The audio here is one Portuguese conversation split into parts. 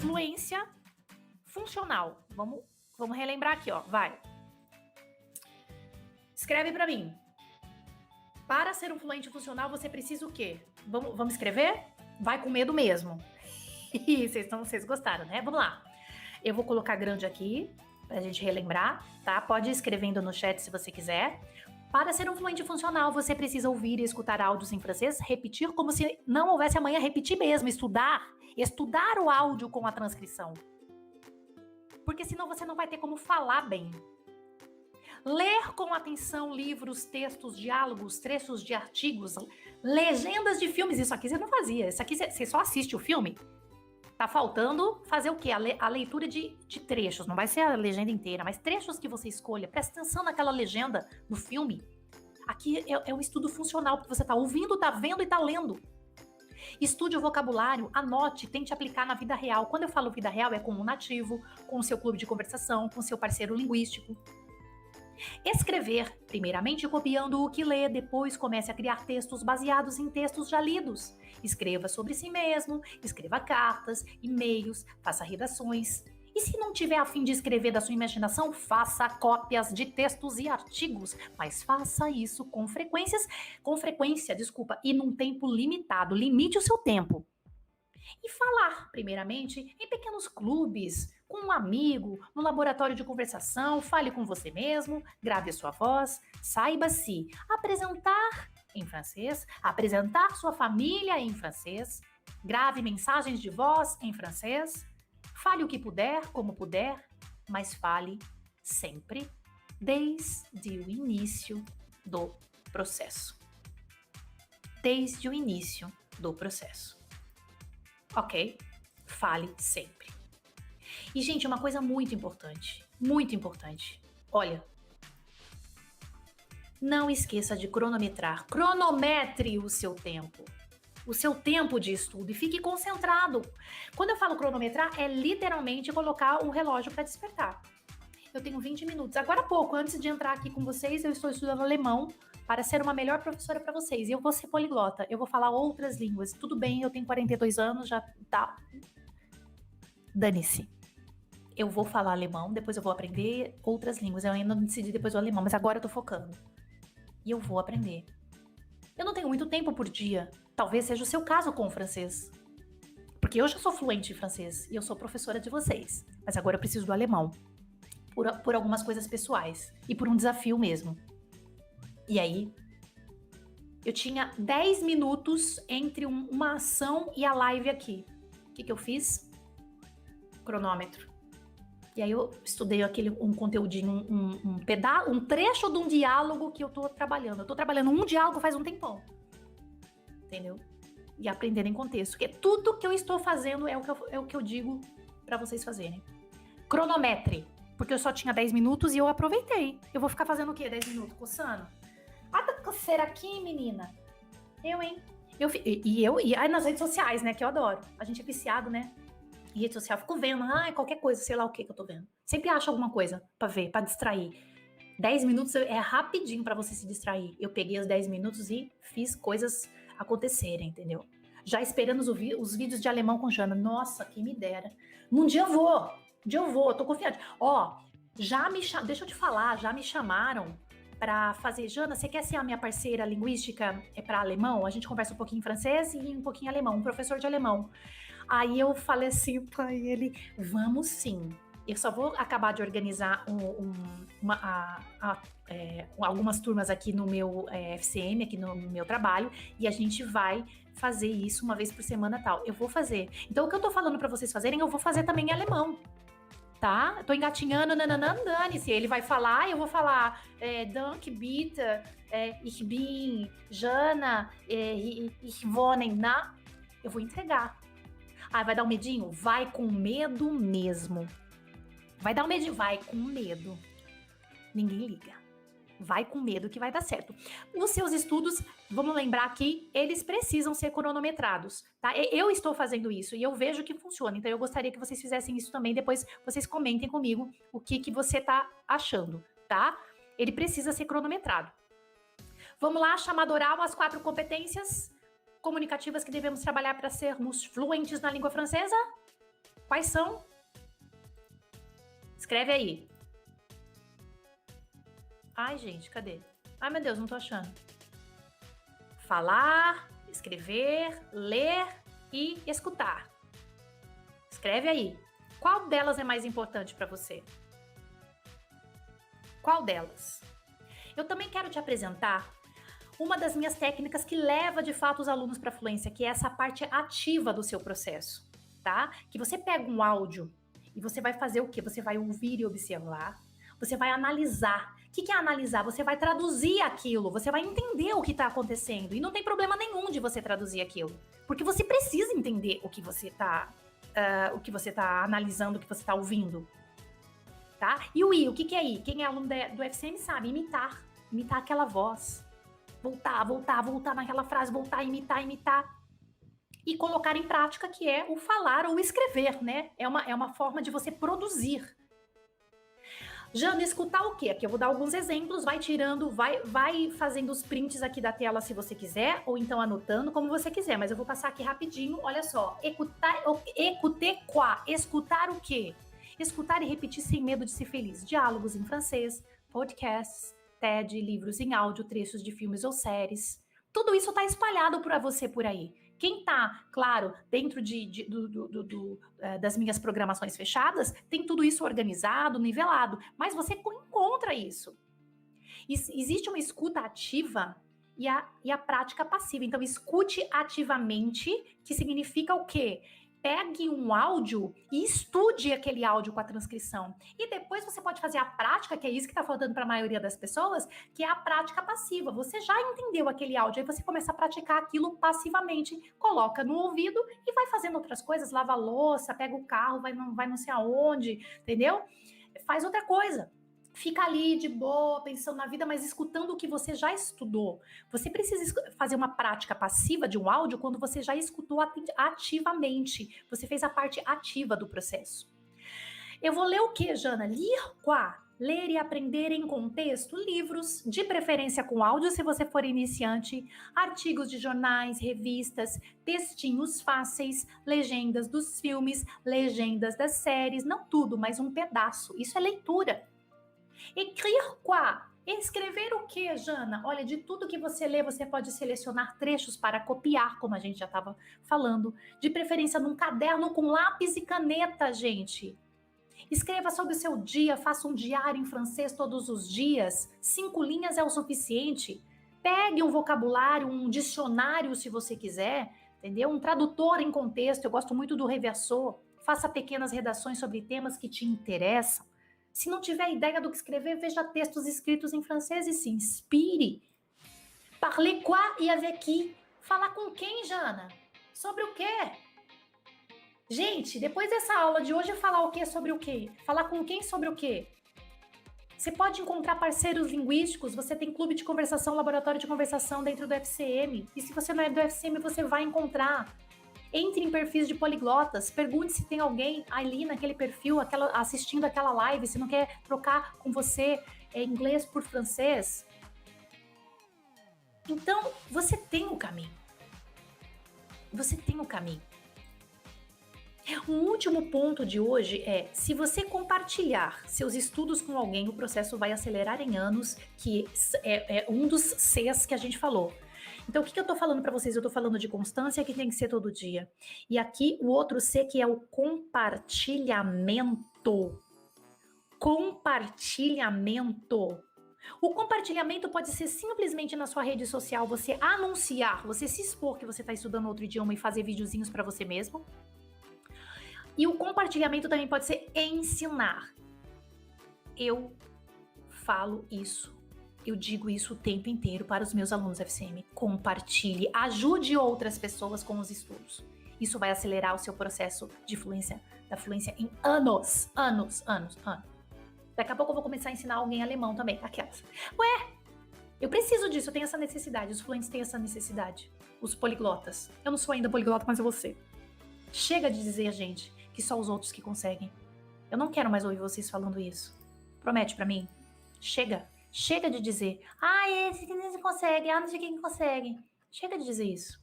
fluência funcional. Vamos relembrar aqui, ó. Vai. Escreve pra mim. Para ser um fluente funcional, você precisa o quê? Vamos escrever? Vai com medo mesmo. Vocês gostaram, né? Vamos lá. Eu vou colocar grande aqui, pra gente relembrar, tá? Pode ir escrevendo no chat se você quiser. Para ser um fluente funcional, você precisa ouvir e escutar áudios em francês, repetir como se não houvesse amanhã, repetir mesmo, estudar o áudio com a transcrição. Porque senão você não vai ter como falar bem. Ler com atenção livros, textos, diálogos, trechos de artigos, legendas de filmes. Isso aqui você não fazia. Isso aqui você só assiste o filme. Tá faltando fazer o quê? A leitura de trechos. Não vai ser a legenda inteira, mas trechos que você escolha. Presta atenção naquela legenda do filme. Aqui é um estudo funcional, porque você tá ouvindo, tá vendo e tá lendo. Estude o vocabulário, anote, tente aplicar na vida real. Quando eu falo vida real, é com um nativo, com o seu clube de conversação, com o seu parceiro linguístico. Escrever, primeiramente copiando o que lê, depois comece a criar textos baseados em textos já lidos. Escreva sobre si mesmo, escreva cartas, e-mails, faça redações. E se não tiver a fim de escrever da sua imaginação, faça cópias de textos e artigos, mas faça isso com frequência, e num tempo limitado. Limite o seu tempo. E falar, primeiramente, em pequenos clubes, com um amigo, no laboratório de conversação, fale com você mesmo, grave a sua voz, saiba-se apresentar em francês, apresentar sua família em francês, grave mensagens de voz em francês, fale o que puder, como puder, mas fale sempre desde o início do processo. Desde o início do processo. Ok? Fale sempre. E, gente, uma coisa muito importante. Muito importante. Olha. Não esqueça de cronometrar. Cronometre o seu tempo. O seu tempo de estudo. E fique concentrado. Quando eu falo cronometrar, é literalmente colocar um relógio para despertar. Eu tenho 20 minutos. Agora há pouco, antes de entrar aqui com vocês, eu estou estudando alemão para ser uma melhor professora para vocês. E eu vou ser poliglota, eu vou falar outras línguas. Tudo bem, eu tenho 42 anos, já tá. Dane-se. Eu vou falar alemão, depois eu vou aprender outras línguas. Eu ainda não decidi depois o alemão, mas agora eu tô focando. E eu vou aprender. Eu não tenho muito tempo por dia. Talvez seja o seu caso com o francês. Porque eu já sou fluente em francês e eu sou professora de vocês. Mas agora eu preciso do alemão. Por algumas coisas pessoais. E por um desafio mesmo. E aí, eu tinha 10 minutos entre uma ação e a live aqui. O que eu fiz? Cronômetro. E aí eu estudei um conteúdinho, um trecho de um diálogo que eu tô trabalhando. Eu tô trabalhando um diálogo faz um tempão. Entendeu? E aprender em contexto. Porque tudo que eu estou fazendo é o que eu digo pra vocês fazerem. Cronometre. Porque eu só tinha 10 minutos e eu aproveitei. Eu vou ficar fazendo o quê? 10 minutos? Coçando? Ah, tá coceira aqui, menina. Hein? E aí nas redes sociais, né? Que eu adoro. A gente é viciado, né? Em rede social, fico vendo. Qualquer coisa, sei lá o que eu tô vendo. Sempre acho alguma coisa pra ver, pra distrair. 10 minutos é rapidinho pra você se distrair. Eu peguei os 10 minutos e fiz coisas acontecerem, entendeu? Já esperando os vídeos de alemão com Jana. Nossa, quem me dera. Um dia eu vou, tô confiante. Ó, deixa eu te falar, já me chamaram pra fazer. Jana, você quer ser a minha parceira linguística pra alemão? A gente conversa um pouquinho em francês e um pouquinho em alemão, um professor de alemão. Aí eu falei assim pra ele, vamos sim. Eu só vou acabar de organizar algumas turmas aqui no meu FCM, aqui no meu trabalho, e a gente vai fazer isso uma vez por semana tal. Eu vou fazer. Então o que eu tô falando pra vocês fazerem, eu vou fazer também em alemão. Tá? Eu tô engatinhando, dane-se. Ele vai falar, eu vou falar Danke, bitte, ich bin, Jana, ich wohne na. Eu vou entregar. Vai dar um medinho? Vai com medo mesmo. Vai dar um medinho? Vai com medo. Ninguém liga. Vai com medo que vai dar certo. Os seus estudos, vamos lembrar que eles precisam ser cronometrados, tá? Eu estou fazendo isso e eu vejo que funciona. Então eu gostaria que vocês fizessem isso também. Depois vocês comentem comigo o que você tá achando, tá? Ele precisa ser cronometrado. Vamos lá, chamada oral, as 4 competências comunicativas que devemos trabalhar para sermos fluentes na língua francesa? Quais são? Escreve aí. Ai, gente, cadê? Ai, meu Deus, não tô achando. Falar, escrever, ler e escutar. Escreve aí. Qual delas é mais importante para você? Qual delas? Eu também quero te apresentar uma das minhas técnicas que leva de fato os alunos para a fluência, que é essa parte ativa do seu processo, tá? Que você pega um áudio e você vai fazer o quê? Você vai ouvir e observar, você vai analisar. O que é analisar? Você vai traduzir aquilo, você vai entender o que está acontecendo. E não tem problema nenhum de você traduzir aquilo, porque você precisa entender o que você está analisando, o que você está ouvindo, tá? E o I, o que é I? Quem é aluno do FCM sabe, imitar aquela voz. Voltar naquela frase, voltar, imitar. E colocar em prática, que é o falar ou escrever, né? É uma forma de você produzir. Jana, escutar o quê? Aqui eu vou dar alguns exemplos, vai tirando, vai fazendo os prints aqui da tela se você quiser, ou então anotando como você quiser, mas eu vou passar aqui rapidinho, olha só. Écouter quoi? Escutar o quê? Escutar e repetir sem medo de ser feliz. Diálogos em francês, podcasts, TED, livros em áudio, trechos de filmes ou séries. Tudo isso está espalhado para você por aí. Quem está, claro, dentro das minhas programações fechadas, tem tudo isso organizado, nivelado, mas você encontra isso. Existe uma escuta ativa e a prática passiva. Então, escute ativamente, que significa o quê? Pegue um áudio e estude aquele áudio com a transcrição. E depois você pode fazer a prática, que é isso que está faltando para a maioria das pessoas, que é a prática passiva. Você já entendeu aquele áudio, aí você começa a praticar aquilo passivamente, coloca no ouvido e vai fazendo outras coisas, lava a louça, pega o carro, vai não sei aonde, entendeu? Faz outra coisa. Fica ali de boa, pensando na vida, mas escutando o que você já estudou. Você precisa fazer uma prática passiva de um áudio quando você já escutou ativamente. Você fez a parte ativa do processo. Eu vou ler o que, Jana? Lire quoi? Ler e aprender em contexto, livros, de preferência com áudio se você for iniciante, artigos de jornais, revistas, textinhos fáceis, legendas dos filmes, legendas das séries, não tudo, mas um pedaço. Isso é leitura. Écrire quoi? Escrever o que, Jana? Olha, de tudo que você lê, você pode selecionar trechos para copiar, como a gente já estava falando. De preferência num caderno com lápis e caneta, gente. Escreva sobre o seu dia, faça um diário em francês todos os dias. 5 linhas é o suficiente. Pegue um vocabulário, um dicionário, se você quiser, entendeu? Um tradutor em contexto, eu gosto muito do Reversor. Faça pequenas redações sobre temas que te interessam. Se não tiver ideia do que escrever, veja textos escritos em francês e se inspire. Parler quoi et avec qui? Falar com quem, Jana? Sobre o quê? Gente, depois dessa aula de hoje, falar o quê sobre o quê? Falar com quem sobre o quê? Você pode encontrar parceiros linguísticos, você tem clube de conversação, laboratório de conversação dentro do FCM. E se você não é do FCM, você vai encontrar. Entre em perfis de poliglotas, pergunte se tem alguém ali naquele perfil, assistindo aquela live, se não quer trocar com você inglês por francês. Então, você tem o caminho. Você tem o caminho. Um último ponto de hoje é, se você compartilhar seus estudos com alguém, o processo vai acelerar em anos, que é um dos Cs que a gente falou. Então, o que eu tô falando para vocês? Eu tô falando de constância, que tem que ser todo dia. E aqui, o outro C, que é o compartilhamento. Compartilhamento. O compartilhamento pode ser simplesmente na sua rede social, você anunciar, você se expor que você está estudando outro idioma e fazer videozinhos para você mesmo. E o compartilhamento também pode ser ensinar. Eu falo isso. Eu digo isso o tempo inteiro para os meus alunos FCM. Compartilhe, ajude outras pessoas com os estudos. Isso vai acelerar o seu processo de fluência, da fluência em anos. Daqui a pouco eu vou começar a ensinar alguém alemão também, aquelas. Ué, eu preciso disso, eu tenho essa necessidade, os fluentes têm essa necessidade. Os poliglotas. Eu não sou ainda poliglota, mas eu vou ser. Chega de dizer, gente, que só os outros que conseguem. Eu não quero mais ouvir vocês falando isso. Promete pra mim? Chega. Chega de dizer, esse que não consegue, não sei quem consegue. Chega de dizer isso.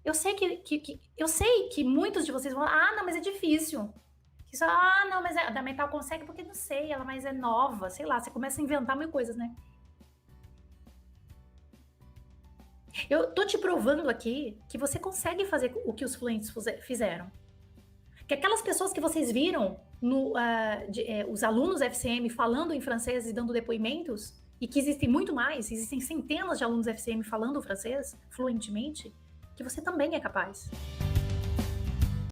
Eu sei que muitos de vocês vão, não, mas é difícil. Isso, ah, não, mas a da mental consegue porque não sei, ela mais é nova, sei lá, você começa a inventar mil coisas, né? Eu tô te provando aqui que você consegue fazer o que os fluentes fizeram. Que aquelas pessoas que vocês viram, os alunos FCM falando em francês e dando depoimentos, e que existem muito mais, existem centenas de alunos FCM falando francês fluentemente, que você também é capaz.